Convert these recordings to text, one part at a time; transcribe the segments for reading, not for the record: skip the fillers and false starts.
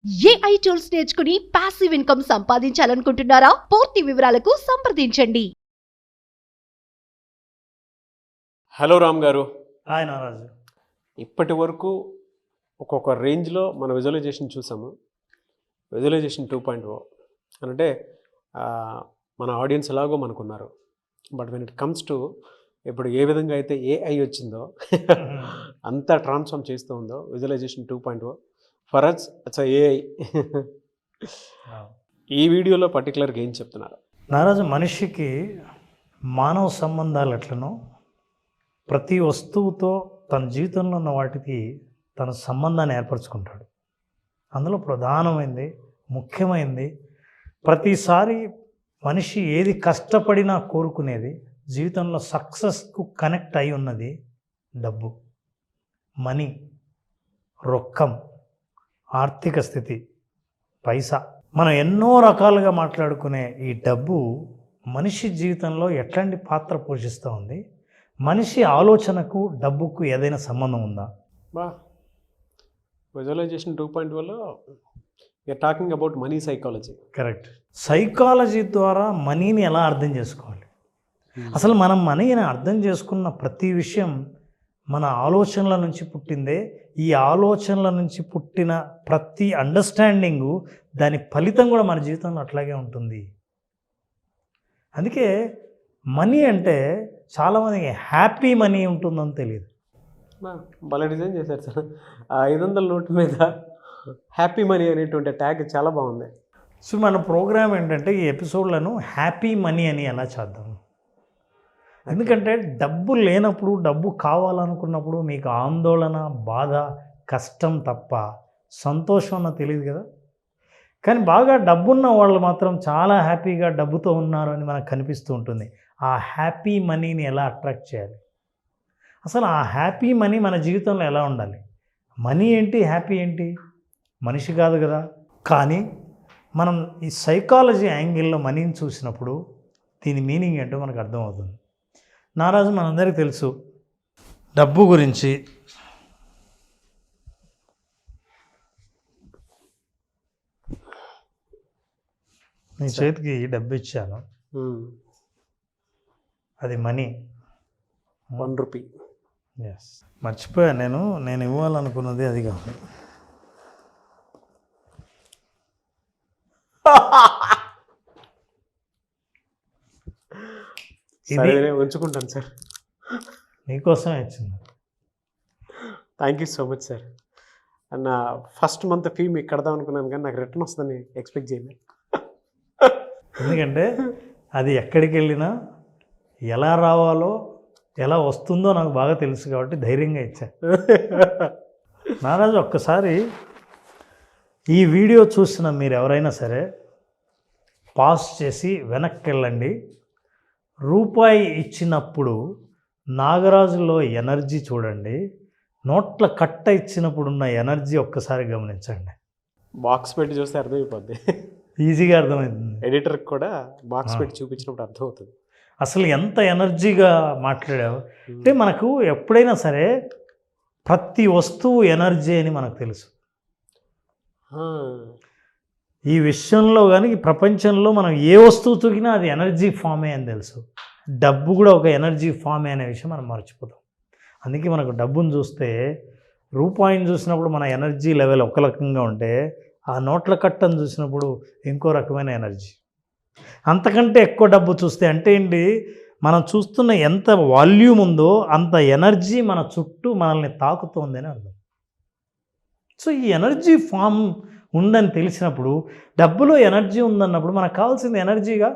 AI tools నేర్చుకుని passive income సంపాదించాలనుకుంటున్నారా? పూర్తి వివరాలకు సంప్రదించండి. హలో రామ్ గారు. హాయ్ నారాజు. ఇప్పటి వరకు ఒక్కొక్క రేంజ్లో మన విజువలైజేషన్ చూసాము. విజువలైజేషన్ 2.0 అంటే మన ఆడియన్స్ ఎలాగో మనకున్నారు. But when it comes to ఇప్పుడు ఏ విధంగా అయితే ఏఐ వచ్చిందో అంతా ట్రాన్స్ఫార్మ్ చేస్తూ ఉందో visualisation 2.0 for us it's AI. ఈ వీడియోలో పర్టికులర్గా ఏం చెప్తున్నారు నారాజు? మనిషికి మానవ సంబంధాలు ఎట్లనో ప్రతి వస్తువుతో తన జీవితంలో ఉన్న వాటికి తన సంబంధాన్ని ఏర్పరచుకుంటాడు. అందులో ప్రధానమైంది, ముఖ్యమైనది, ప్రతిసారి మనిషి ఏది కష్టపడినా కోరుకునేది, జీవితంలో సక్సెస్కు కనెక్ట్ అయి ఉన్నది డబ్బు, మనీ, రొక్కం, ఆర్థిక స్థితి, పైసా. మనం ఎన్నో రకాలుగా మాట్లాడుకునే ఈ డబ్బు మనిషి జీవితంలో ఎట్లాంటి పాత్ర పోషిస్తూ ఉంది? మనిషి ఆలోచనకు డబ్బుకు ఏదైనా సంబంధం ఉందా? విజువలైజేషన్ 2.0లో you're talking about money psychology. Correct. Psychology ద్వారా మనీని ఎలా అర్థం చేసుకోవాలి? అసలు మనం మనీని అర్థం చేసుకున్న ప్రతి విషయం మన ఆలోచనల నుంచి పుట్టిందే. ఈ ఆలోచనల నుంచి పుట్టిన ప్రతి అండర్స్టాండింగు, దాని ఫలితం కూడా మన జీవితంలో అట్లాగే ఉంటుంది. అందుకే మనీ అంటే చాలామందికి హ్యాపీ మనీ ఉంటుందని తెలియదు. భలే డిజైన్ చేశారు సార్. ఆ 500 నోటు మీద హ్యాపీ మనీ అనేటువంటి ట్యాగ్ చాలా బాగుంది. సో మన ప్రోగ్రామ్ ఏంటంటే ఈ ఎపిసోడ్లను హ్యాపీ మనీ అని ఎలా చేద్దాం. ఎందుకంటే డబ్బు లేనప్పుడు, డబ్బు కావాలనుకున్నప్పుడు మీకు ఆందోళన, బాధ, కష్టం తప్ప సంతోషం అన్న తెలియదు కదా. కానీ బాగా డబ్బున్న వాళ్ళు మాత్రం చాలా హ్యాపీగా డబ్బుతో ఉన్నారు అని మనకు కనిపిస్తూ ఉంటుంది. ఆ హ్యాపీ మనీని ఎలా అట్రాక్ట్ చేయాలి? అసలు ఆ హ్యాపీ మనీ మన జీవితంలో ఎలా ఉండాలి? మనీ ఏంటి, హ్యాపీ ఏంటి? మనిషి కాదు కదా. కానీ మనం ఈ సైకాలజీ యాంగిల్లో మనీని చూసినప్పుడు దీని మీనింగ్ ఏంటో మనకు అర్థమవుతుంది. నారాజు, మనందరికీ తెలుసు డబ్బు గురించి. నీ చేతికి డబ్బు ఇచ్చాను, అది మనీ, 1 రూపీ. ఎస్, మర్చిపోయా. నేను ఇవ్వాలనుకున్నది అది కాదు. ఇది ఉంచుకుంటాను సార్, నీకోసమే ఇచ్చింది. Thank you so much sir. నా ఫస్ట్ మంత్ ఫీ మీకు కడదాం అనుకున్నాను, కానీ నాకు రిటర్న్ వస్తుందని ఎక్స్పెక్ట్ చేయలేదు. ఎందుకంటే అది ఎక్కడికి వెళ్ళినా ఎలా రావాలో, ఎలా వస్తుందో నాకు బాగా తెలుసు కాబట్టి ధైర్యంగా ఇచ్చా. నారాజు, ఒక్కసారి ఈ వీడియో చూసిన మీరు ఎవరైనా సరే పాస్ చేసి వెనక్కి వెళ్ళండి. రూపాయి ఇచ్చినప్పుడు నాగరాజులో ఎనర్జీ చూడండి, నోట్ల కట్ట ఇచ్చినప్పుడు ఉన్న ఎనర్జీ ఒక్కసారి గమనించండి. బాక్స్ పెట్టి చూస్తే అర్థమైపోద్ది, ఈజీగా అర్థమవుతుంది. ఎడిటర్కి కూడా బాక్స్ పెట్టి చూపించినప్పుడు అర్థమవుతుంది అసలు ఎంత ఎనర్జీగా మాట్లాడావు. అంటే మనకు ఎప్పుడైనా సరే ప్రతి వస్తువు ఎనర్జీ అని మనకు తెలుసు. ఈ విషయంలో కానీ ఈ ప్రపంచంలో మనం ఏ వస్తువు చూసినా అది ఎనర్జీ ఫామే అని తెలుసు. డబ్బు కూడా ఒక ఎనర్జీ ఫామే అనే విషయం మనం మర్చిపోతాం. అందుకే మనకు డబ్బును చూస్తే, రూపాయిని చూసినప్పుడు మన ఎనర్జీ లెవెల్ ఒక రకంగా ఉంటే, ఆ నోట్ల కట్టను చూసినప్పుడు ఇంకో రకమైన ఎనర్జీ. అంతకంటే ఎక్కువ డబ్బు చూస్తే అంటే ఏంటి, మనం చూస్తున్న ఎంత వాల్యూమ్ ఉందో అంత ఎనర్జీ మన చుట్టూ మనల్ని తాకుతోంది అని అర్థం. సో ఈ ఎనర్జీ ఫామ్ ఉందని తెలిసినప్పుడు, డబ్బులో ఎనర్జీ ఉందన్నప్పుడు మనకు కావాల్సింది ఎనర్జీగా.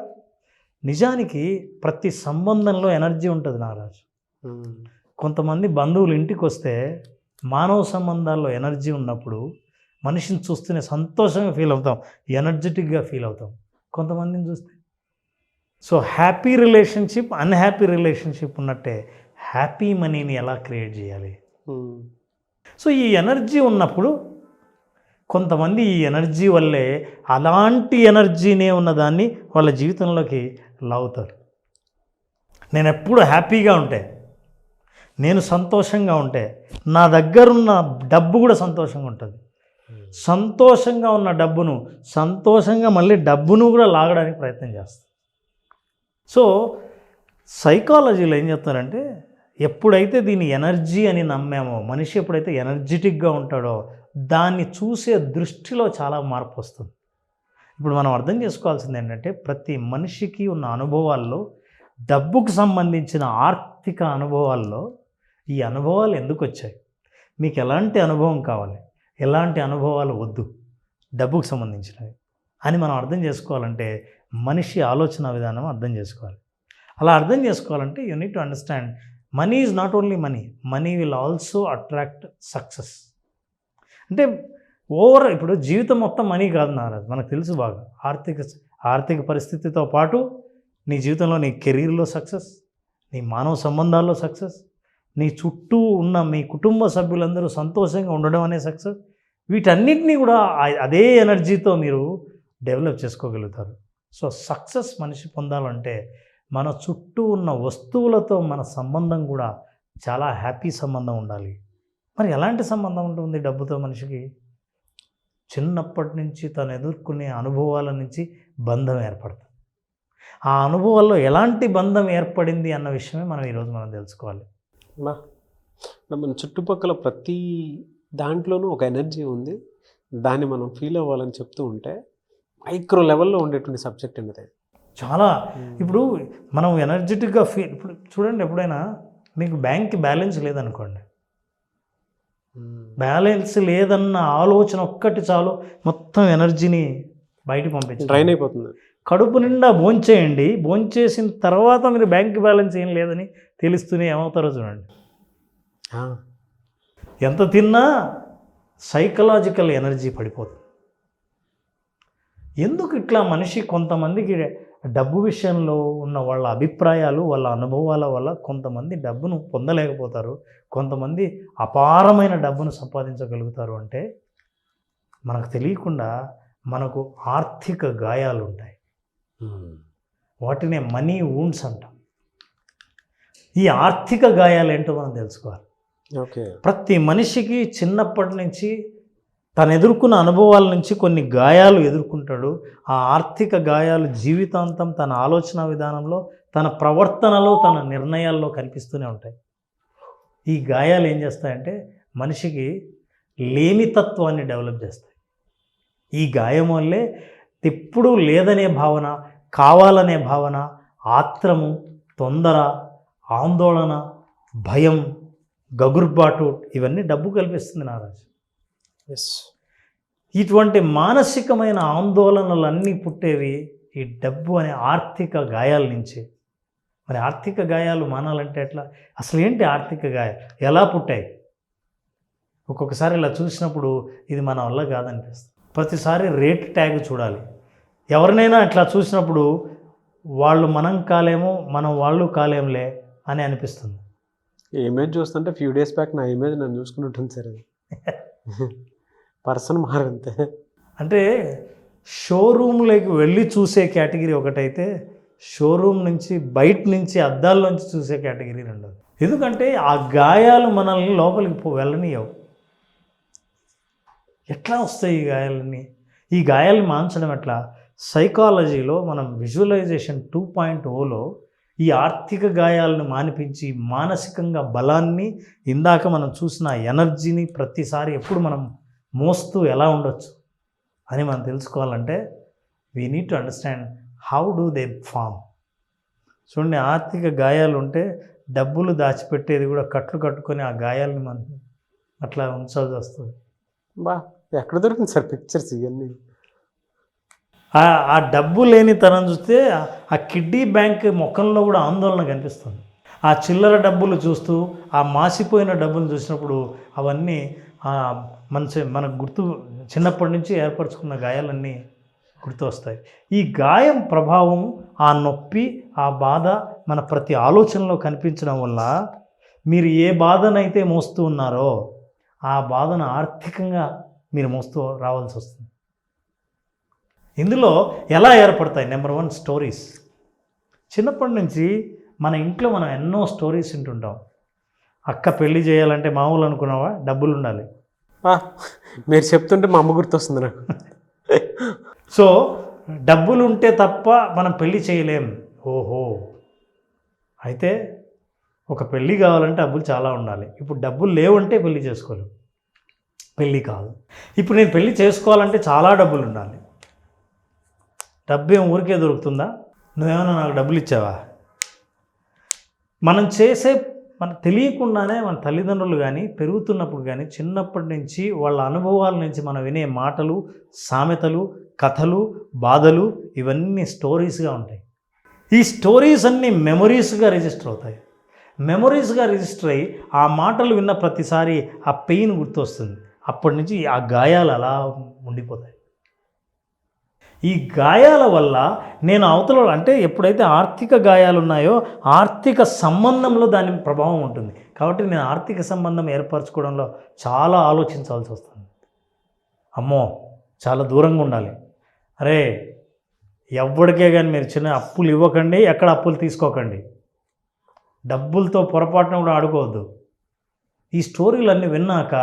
నిజానికి ప్రతి సంబంధంలో ఎనర్జీ ఉంటుంది నారాజు. కొంతమంది బంధువులు ఇంటికి వస్తే మానవ సంబంధాల్లో ఎనర్జీ ఉన్నప్పుడు మనిషిని చూస్తూనే సంతోషంగా ఫీల్ అవుతాం, ఎనర్జెటిక్గా ఫీల్ అవుతాం. కొంతమందిని చూస్తే so happy relationship, unhappy relationship ఉన్నట్టే హ్యాపీ మనీని ఎలా క్రియేట్ చేయాలి? సో ఈ ఎనర్జీ ఉన్నప్పుడు కొంతమంది ఈ ఎనర్జీ వల్లే అలాంటి ఎనర్జీనే ఉన్నదాన్ని వాళ్ళ జీవితంలోకి లాగుతారు. నేను ఎప్పుడు హ్యాపీగా ఉంటే, నేను సంతోషంగా ఉంటే, నా దగ్గరున్న డబ్బు కూడా సంతోషంగా ఉంటుంది. సంతోషంగా ఉన్న డబ్బును సంతోషంగా మళ్ళీ డబ్బును కూడా లాగడానికి ప్రయత్నం చేస్తుంది. సో సైకాలజీలో ఏం చెప్తారంటే, ఎప్పుడైతే దీని ఎనర్జీ అని నమ్మామో, మనిషి ఎప్పుడైతే ఎనర్జెటిక్గా ఉంటాడో దాన్ని చూసే దృష్టిలో చాలా మార్పు వస్తుంది. ఇప్పుడు మనం అర్థం చేసుకోవాల్సింది ఏంటంటే, ప్రతి మనిషికి ఉన్న అనుభవాల్లో డబ్బుకు సంబంధించిన ఆర్థిక అనుభవాల్లో ఈ అనుభవాలు ఎందుకు వచ్చాయి, మీకు ఎలాంటి అనుభవం కావాలి, ఎలాంటి అనుభవాలు వద్దు డబ్బుకు సంబంధించినవి అని మనం అర్థం చేసుకోవాలంటే మనిషి ఆలోచన విధానం అర్థం చేసుకోవాలి. అలా అర్థం చేసుకోవాలంటే you need to understand money is not only money, money will also attract success. అంటే ఇప్పుడు జీవితం మొత్తం మనీ కాదు నారాజ్, మనకు తెలుసు బాగా. ఆర్థిక పరిస్థితితో పాటు నీ జీవితంలో నీ కెరీర్లో సక్సెస్, నీ మానవ సంబంధాల్లో సక్సెస్, నీ చుట్టూ ఉన్న మీ కుటుంబ సభ్యులందరూ సంతోషంగా ఉండడం అనే సక్సెస్, వీటన్నిటినీ కూడా అదే ఎనర్జీతో మీరు డెవలప్ చేసుకోగలుగుతారు. సో సక్సెస్ మనిషి పొందాలంటే మన చుట్టూ ఉన్న వస్తువులతో మన సంబంధం కూడా చాలా హ్యాపీ సంబంధం ఉండాలి. మరి ఎలాంటి సంబంధం ఉంటుంది డబ్బుతో మనిషికి? చిన్నప్పటి నుంచి తను ఎదుర్కొనే అనుభవాల నుంచి బంధం ఏర్పడుతుంది. ఆ అనుభవాల్లో ఎలాంటి బంధం ఏర్పడింది అన్న విషయమే మనం ఈరోజు తెలుసుకోవాలి. మన చుట్టుపక్కల ప్రతి దాంట్లోనూ ఒక ఎనర్జీ ఉంది, దాన్ని మనం ఫీల్ అవ్వాలని చెప్తూ ఉంటే మైక్రో లెవెల్లో ఉండేటువంటి సబ్జెక్ట్ అనేది చాలా. ఇప్పుడు మనం ఎనర్జెటిక్గా ఇప్పుడు చూడండి, ఎప్పుడైనా మీకు బ్యాంక్కి బ్యాలెన్స్ లేదనుకోండి, బ్యాలెన్స్ లేదన్న ఆలోచన ఒక్కటి చాలు మొత్తం ఎనర్జీని బయటకు పంపించి డ్రైన్ అయిపోతుంది. కడుపు నిండా భోంచేయండి, భోంచేసిన తర్వాత మీరు బ్యాంక్ బ్యాలెన్స్ ఏం లేదని తెలుస్తూనే ఏమవుతారో చూడండి. ఎంత తిన్నా సైకలాజికల్ ఎనర్జీ పడిపోతుంది. ఎందుకు ఇట్లా మనిషి కొంతమందికి డబ్బు విషయంలో ఉన్న వాళ్ళ అభిప్రాయాలు, వాళ్ళ అనుభవాల వల్ల కొంతమంది డబ్బును పొందలేకపోతారు, కొంతమంది అపారమైన డబ్బును సంపాదించగలుగుతారు అంటే మనకు తెలియకుండా మనకు ఆర్థిక గాయాలు ఉంటాయి. వాటినే మనీ వూండ్స్ అంటాం. ఈ ఆర్థిక గాయాలు ఏంటో మనం తెలుసుకోవాలి. ప్రతి మనిషికి చిన్నప్పటి నుంచి తను ఎదుర్కొన్న అనుభవాల నుంచి కొన్ని గాయాలు ఎదుర్కొంటాడు. ఆ ఆర్థిక గాయాలు జీవితాంతం తన ఆలోచన విధానంలో, తన ప్రవర్తనలో, తన నిర్ణయాల్లో కనిపిస్తూనే ఉంటాయి. ఈ గాయాలు ఏం చేస్తాయంటే మనిషికి లేమితత్వాన్ని డెవలప్ చేస్తాయి. ఈ గాయం వల్లే ఎప్పుడూ లేదనే భావన, కావాలనే భావన, ఆత్రము, తొందర, ఆందోళన, భయం, గగుర్బాటు ఇవన్నీ డబ్బు కల్పిస్తుంది నారాజు. ఇటువంటి మానసికమైన ఆందోళనలన్నీ పుట్టేవి ఈ డబ్బు అనే ఆర్థిక గాయాల నుంచి. మరి ఆర్థిక గాయాలు మానాలంటే ఎట్లా? అసలు ఏంటి ఆర్థిక గాయాలు, ఎలా పుట్టాయి? ఒక్కొక్కసారి ఇలా చూసినప్పుడు ఇది మన వల్ల కాదనిపిస్తుంది. ప్రతిసారి రేట్ ట్యాగ్ చూడాలి. ఎవరినైనా అట్లా చూసినప్పుడు వాళ్ళు మనం కాలేమో, మనం వాళ్ళు కాలేంలే అని అనిపిస్తుంది. ఇమేజ్ చూస్తుంటే ఫ్యూ డేస్ బ్యాక్ నా ఇమేజ్ నన్ను చూసుకున్నట్టుంది సార్. పర్సన్ మారంతే. అంటే షోరూమ్లోకి వెళ్ళి చూసే కేటగిరీ ఒకటైతే, షోరూమ్ నుంచి బయట నుంచి అద్దాల్లోంచి చూసే కేటగిరీ రెండోది. ఎందుకంటే ఆ గాయాలు మనల్ని లోపలికి వెళ్ళనియవు. ఎట్లా వస్తాయి ఈ గాయాలని? ఈ గాయాలని మాన్చడం ఎట్లా? సైకాలజీలో మనం విజువలైజేషన్ 2.0లో ఈ ఆర్థిక గాయాలను మానిపించి మానసికంగా బలాన్ని, ఇందాక మనం చూసిన ఎనర్జీని ప్రతిసారి ఎప్పుడు మనం మోస్తూ ఎలా ఉండొచ్చు అని మనం తెలుసుకోవాలంటే we need to understand how do they form. చూడండి, ఆర్థిక గాయాలు ఉంటే డబ్బులు దాచిపెట్టేది కూడా కట్లు కట్టుకొని ఆ గాయాలని మనం అట్లా ఉంచాల్సి వస్తుంది. ఎక్కడ దొరికింది సార్ పిక్చర్స్ ఇవన్నీ? ఆ డబ్బు లేని తనం చూస్తే ఆ కిడ్నీ బ్యాంక్ ముఖంలో కూడా ఆందోళన కనిపిస్తుంది. ఆ చిల్లర డబ్బులు చూస్తూ, ఆ మాసిపోయిన డబ్బులు చూసినప్పుడు అవన్నీ మనకు గుర్తు, చిన్నప్పటి నుంచి ఏర్పరచుకున్న గాయాలన్నీ గుర్తు వస్తాయి. ఈ గాయం ప్రభావం, ఆ నొప్పి, ఆ బాధ మన ప్రతి ఆలోచనలో కనిపించడం వల్ల మీరు ఏ బాధనైతే మోస్తూ ఉన్నారో ఆ బాధను ఆర్థికంగా మీరు మోస్తూ రావాల్సి వస్తుంది. ఇందులో ఎలా ఏర్పడతాయి? Number 1 stories. చిన్నప్పటి నుంచి మన ఇంట్లో మనం ఎన్నో స్టోరీస్ వింటుంటాం. అక్క పెళ్లి చేయాలంటే మామూలు అనుకున్నావా, డబ్బులు ఉండాలి. మీరు చెప్తుంటే మా అమ్మ గుర్తొస్తుంది నాకు. సో డబ్బులు ఉంటే తప్ప మనం పెళ్ళి చేయలేం. ఓహో, అయితే ఒక పెళ్ళి కావాలంటే డబ్బులు చాలా ఉండాలి. ఇప్పుడు డబ్బులు లేవంటే పెళ్ళి చేసుకోలేం, పెళ్ళి కాదు. ఇప్పుడు నేను పెళ్ళి చేసుకోవాలంటే చాలా డబ్బులు ఉండాలి. డబ్బు ఏం ఊరికే దొరుకుతుందా? నువ్వేమైనా నాకు డబ్బులు ఇచ్చావా? మనం చేసే మనకు తెలియకుండానే మన తల్లిదండ్రులు కానీ పెరుగుతున్నప్పుడు కానీ చిన్నప్పటి నుంచి వాళ్ళ అనుభవాల నుంచి మనం వినే మాటలు, సామెతలు, కథలు, బాధలు ఇవన్నీ స్టోరీస్గా ఉంటాయి. ఈ స్టోరీస్ అన్నీ మెమొరీస్గా రిజిస్టర్ అవుతాయి. మెమొరీస్గా రిజిస్టర్ అయ్యి ఆ మాటలు విన్న ప్రతిసారి ఆ పెయిన్ గుర్తొస్తుంది. అప్పటి నుంచి ఆ గాయాలు అలా ఉండిపోతాయి. ఈ గాయాల వల్ల నేను అవతల అంటే ఎప్పుడైతే ఆర్థిక గాయాలు ఉన్నాయో ఆర్థిక సంబంధంలో దాని ప్రభావం ఉంటుంది. కాబట్టి నేను ఆర్థిక సంబంధం ఏర్పరచుకోవడంలో చాలా ఆలోచించాల్సి వస్తుంది. అమ్మో, చాలా దూరంగా ఉండాలి. అరే, ఎవరికే కానీ మీరు చిన్న అప్పులు ఇవ్వకండి, ఎక్కడ అప్పులు తీసుకోకండి, డబ్బులతో పొరపాటున కూడా ఆడుకోవద్దు. ఈ స్టోరీలన్నీ విన్నాక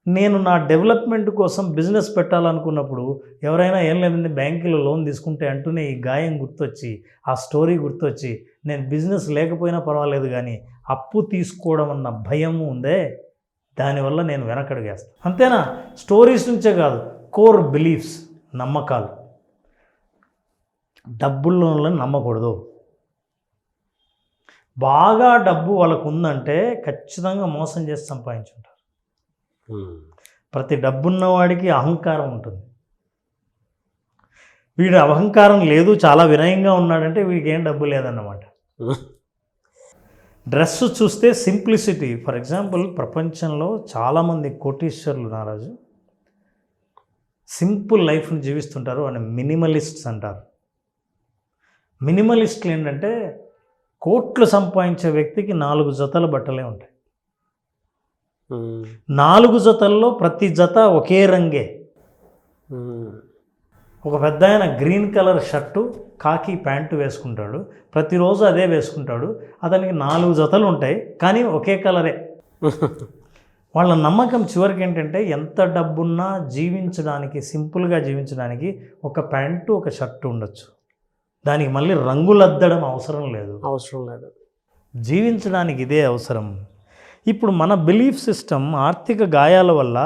నేను నా డెవలప్మెంట్ కోసం బిజినెస్ పెట్టాలనుకున్నప్పుడు ఎవరైనా ఏం లేదండి బ్యాంకులో లోన్ తీసుకుంటే అంటూనే ఈ గాయం గుర్తొచ్చి, ఆ స్టోరీ గుర్తొచ్చి నేను బిజినెస్ లేకపోయినా పర్వాలేదు కానీ అప్పు తీసుకోవడం అన్న భయము ఉందే, దానివల్ల నేను వెనకడుగేస్తాను. అంతేనా? స్టోరీస్ నుంచే కాదు, కోర్ బిలీఫ్స్, నమ్మకాలు. డబ్బుల్లో నమ్మకూడదు. బాగా డబ్బు వాళ్ళకు ఉందంటే ఖచ్చితంగా మోసం చేసి సంపాదించుంటారు. ప్రతి డబ్బున్నవాడికి అహంకారం ఉంటుంది. వీడు అహంకారం లేదు, చాలా వినయంగా ఉన్నాడంటే వీడికి ఏం డబ్బు లేదన్నమాట. డ్రెస్ చూస్తే సింప్లిసిటీ. ఫర్ ఎగ్జాంపుల్, ప్రపంచంలో చాలామంది కోటీశ్వరులు నారాజు సింపుల్ లైఫ్ని జీవిస్తుంటారు అని మినిమలిస్ట్స్ అంటారు. మినిమలిస్టులు ఏంటంటే కోట్లు సంపాదించే వ్యక్తికి 4 జతల బట్టలే ఉంటాయి. 4 జతల్లో ప్రతి జత ఒకే రంగే. ఒక పెద్ద ఆయన గ్రీన్ కలర్ షర్టు, కాకి ప్యాంటు వేసుకుంటాడు, ప్రతిరోజు అదే వేసుకుంటాడు. అతనికి 4 జతలు ఉంటాయి కానీ ఒకే కలరే. వాళ్ళ నమ్మకం చివరికి ఏంటంటే ఎంత డబ్బున్నా జీవించడానికి, సింపుల్గా జీవించడానికి ఒక ప్యాంటు, ఒక షర్టు ఉండొచ్చు. దానికి మళ్ళీ రంగులద్దడం అవసరం లేదు. జీవించడానికి ఇదే అవసరం. ఇప్పుడు మన బిలీఫ్ సిస్టమ్ ఆర్థిక గాయాల వల్ల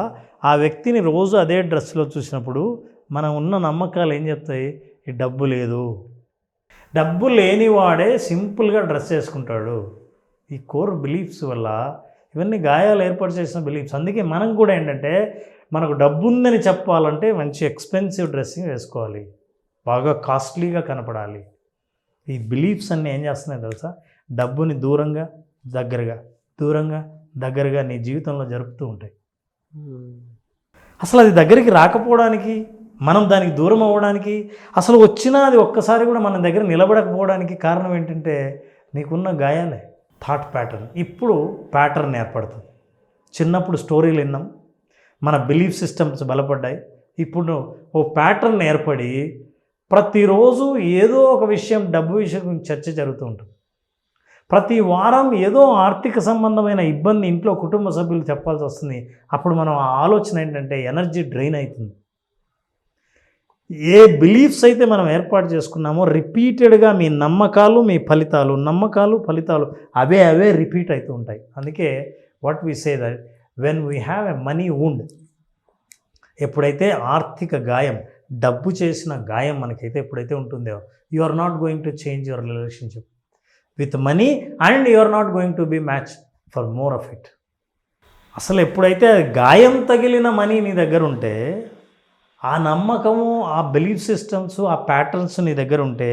ఆ వ్యక్తిని రోజు అదే డ్రెస్లో చూసినప్పుడు మనం ఉన్న నమ్మకాలు ఏం చెప్తాయి? ఈ డబ్బు లేదు, డబ్బు లేనివాడే సింపుల్గా డ్రెస్ వేసుకుంటాడు. ఈ కోర్ బిలీఫ్స్ వల్ల ఇవన్నీ గాయాలు ఏర్పాటు చేసిన బిలీఫ్స్. అందుకే మనం కూడా ఏంటంటే మనకు డబ్బు ఉందని చెప్పాలంటే మంచి ఎక్స్పెన్సివ్ డ్రెస్సింగ్ వేసుకోవాలి, బాగా కాస్ట్లీగా కనపడాలి. ఈ బిలీఫ్స్ అన్నీ ఏం చేస్తున్నాయి తెలుసా? డబ్బుని దూరంగా దగ్గరగా, దూరంగా దగ్గరగా నీ జీవితంలో జరుపుతూ ఉంటాయి. అసలు అది దగ్గరికి రాకపోవడానికి, మనం దానికి దూరం అవ్వడానికి, అసలు వచ్చినా అది ఒక్కసారి కూడా మన దగ్గర నిలబడకపోవడానికి కారణం ఏంటంటే నీకున్న గాయాలే. Thought pattern. ఇప్పుడు ప్యాటర్న్ ఏర్పడుతుంది. చిన్నప్పుడు స్టోరీలు విన్నాం, మన బిలీఫ్ సిస్టమ్స్ బలపడ్డాయి. ఇప్పుడు ఓ ప్యాటర్న్ ఏర్పడి ప్రతిరోజు ఏదో ఒక విషయం, డబ్బు విషయం గురించి చర్చ జరుగుతూ ఉంటుంది. ప్రతి వారం ఏదో ఆర్థిక సంబంధమైన ఇబ్బంది ఇంట్లో కుటుంబ సభ్యులు చెప్పాల్సి వస్తుంది. అప్పుడు మనం ఆ ఆలోచన ఏంటంటే ఎనర్జీ డ్రైన్ అవుతుంది. ఏ బిలీఫ్స్ అయితే మనం ఏర్పాటు చేసుకున్నామో రిపీటెడ్గా మీ నమ్మకాలు, మీ ఫలితాలు, నమ్మకాలు, ఫలితాలు అవే రిపీట్ అవుతూ ఉంటాయి. అందుకే what we say that when we have a money wound, ఎప్పుడైతే ఆర్థిక గాయం, డబ్బు చేసిన గాయం మనకైతే ఎప్పుడైతే ఉంటుందో, you are not going to change your relationship with money and you are not going to be match for more of it. అసలు ఎప్పుడైతే గాయం తగిలిన మనీ నీ దగ్గర ఉంటే, ఆ నమ్మకము, ఆ బిలీఫ్ సిస్టమ్స్, ఆ ప్యాటర్న్స్ నీ దగ్గర ఉంటే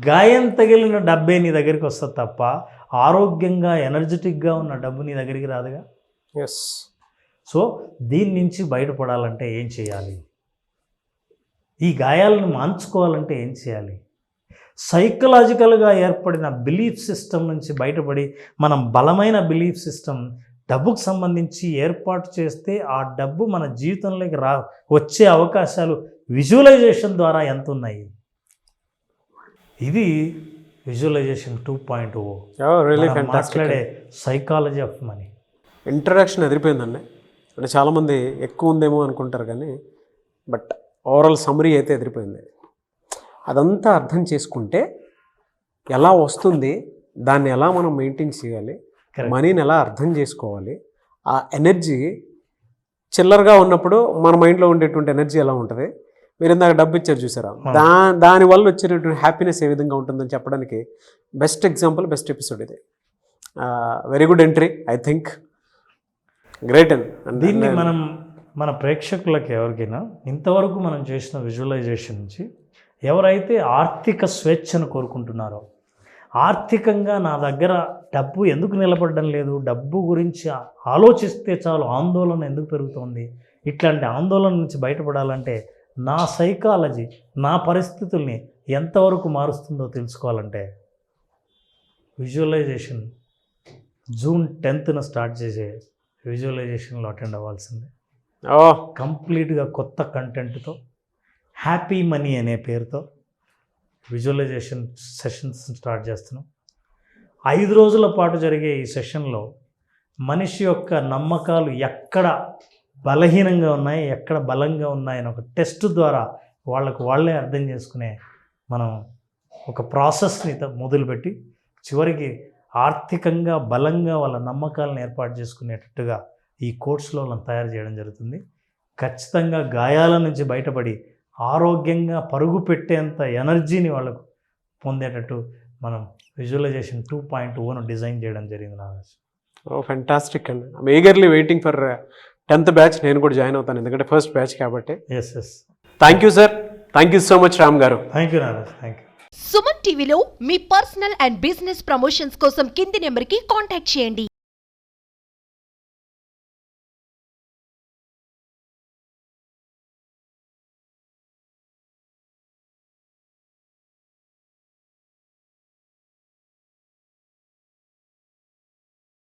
గాయం తగిలిన డబ్బే నీ దగ్గరికి వస్తుంది తప్ప ఆరోగ్యంగా ఎనర్జెటిక్గా ఉన్న డబ్బు నీ దగ్గరికి రాదుగా. ఎస్. సో దీని నుంచి బయటపడాలంటే ఏం చేయాలి? ఈ గాయాలను మార్చుకోవాలంటే ఏం చేయాలి? సైకలాజికల్గా ఏర్పడిన బిలీఫ్ సిస్టమ్ నుంచి బయటపడి మనం బలమైన బిలీఫ్ సిస్టమ్ డబ్బుకు సంబంధించి ఏర్పాటు చేస్తే ఆ డబ్బు మన జీవితంలోకి వచ్చే అవకాశాలు విజువలైజేషన్ ద్వారా ఎంత ఉన్నాయి? ఇది విజువలైజేషన్ 2.0 మాట్లాడే సైకాలజీ ఆఫ్ మనీ. ఇంట్రడక్షన్ ఎదిరిపోయిందండి. అంటే చాలామంది ఎక్కువ ఉందేమో అనుకుంటారు కానీ బట్ ఓవరాల్ సమ్మరీ అయితే ఎదిరిపోయింది. అదంతా అర్థం చేసుకుంటే ఎలా వస్తుంది, దాన్ని ఎలా మనం మెయింటైన్ చేయాలి, Correct. మనీని ఎలా అర్థం చేసుకోవాలి, ఆ ఎనర్జీ చిల్లరగా ఉన్నప్పుడు మన మైండ్లో ఉండేటువంటి ఎనర్జీ ఎలా ఉంటుంది, మీరు ఇందాక డబ్బు ఇచ్చారు చూసారా, దానివల్ల వచ్చేటటువంటి హ్యాపీనెస్ ఏ విధంగా ఉంటుందని చెప్పడానికి బెస్ట్ ఎగ్జాంపుల్, బెస్ట్ ఎపిసోడ్ ఇది. Very good entry, I think great. And దీన్ని మనం మన ప్రేక్షకులకు ఎవరికైనా ఇంతవరకు మనం చేసిన విజువలైజేషన్ నుంచి ఎవరైతే ఆర్థిక స్వేచ్ఛను కోరుకుంటున్నారో, ఆర్థికంగా నా దగ్గర డబ్బు ఎందుకు నిలబడడం లేదు, డబ్బు గురించి ఆలోచిస్తే చాలు ఆందోళన ఎందుకు పెరుగుతోంది, ఇట్లాంటి ఆందోళన నుంచి బయటపడాలంటే నా సైకాలజీ, నా పరిస్థితుల్ని ఎంతవరకు మారుస్తుందో తెలుసుకోవాలంటే విజువలైజేషన్ జూన్ 10th స్టార్ట్ చేసే విజువలైజేషన్లో అటెండ్ అవ్వాల్సిందే. కంప్లీట్గా కొత్త కంటెంట్తో, హ్యాపీ మనీ అనే పేరుతో విజువలైజేషన్ సెషన్స్ స్టార్ట్ చేస్తున్నాం. 5 రోజుల పాటు జరిగే ఈ సెషన్లో మనిషి యొక్క నమ్మకాలు ఎక్కడ బలహీనంగా ఉన్నాయి, ఎక్కడ బలంగా ఉన్నాయని ఒక టెస్ట్ ద్వారా వాళ్ళే అర్థం చేసుకునే మనం ఒక ప్రాసెస్ని మొదలుపెట్టి చివరికి ఆర్థికంగా బలంగా వాళ్ళ నమ్మకాలను ఏర్పాటు చేసుకునేటట్టుగా ఈ కోర్సులో మనం తయారు చేయడం జరుగుతుంది. ఖచ్చితంగా గాయాల నుంచి బయటపడి ఆరోగ్యంగా పరుగు పెట్టేంత ఎనర్జీని వాళ్ళకు పొందేటట్టు మనం విజువలైజేషన్ 2.0 డిజైన్ చేయడం జరిగింది. నాగేష్, ఫెంటాస్టిక్ అండి. I'm eagerly waiting for 10th batch. నేను కూడా జాయిన్ అవుతాను, ఎందుకంటే ఫస్ట్ బ్యాచ్ కాబట్టి. Yes. Thank you sir, thank you so much Ram garu. Thank you Nagesh, thank you. Suman టీవీలో మీ పర్సనల్ అండ్ బిజినెస్ ప్రమోషన్స్ కోసం కింది నెంబర్కి కాంటాక్ట్ చేయండి.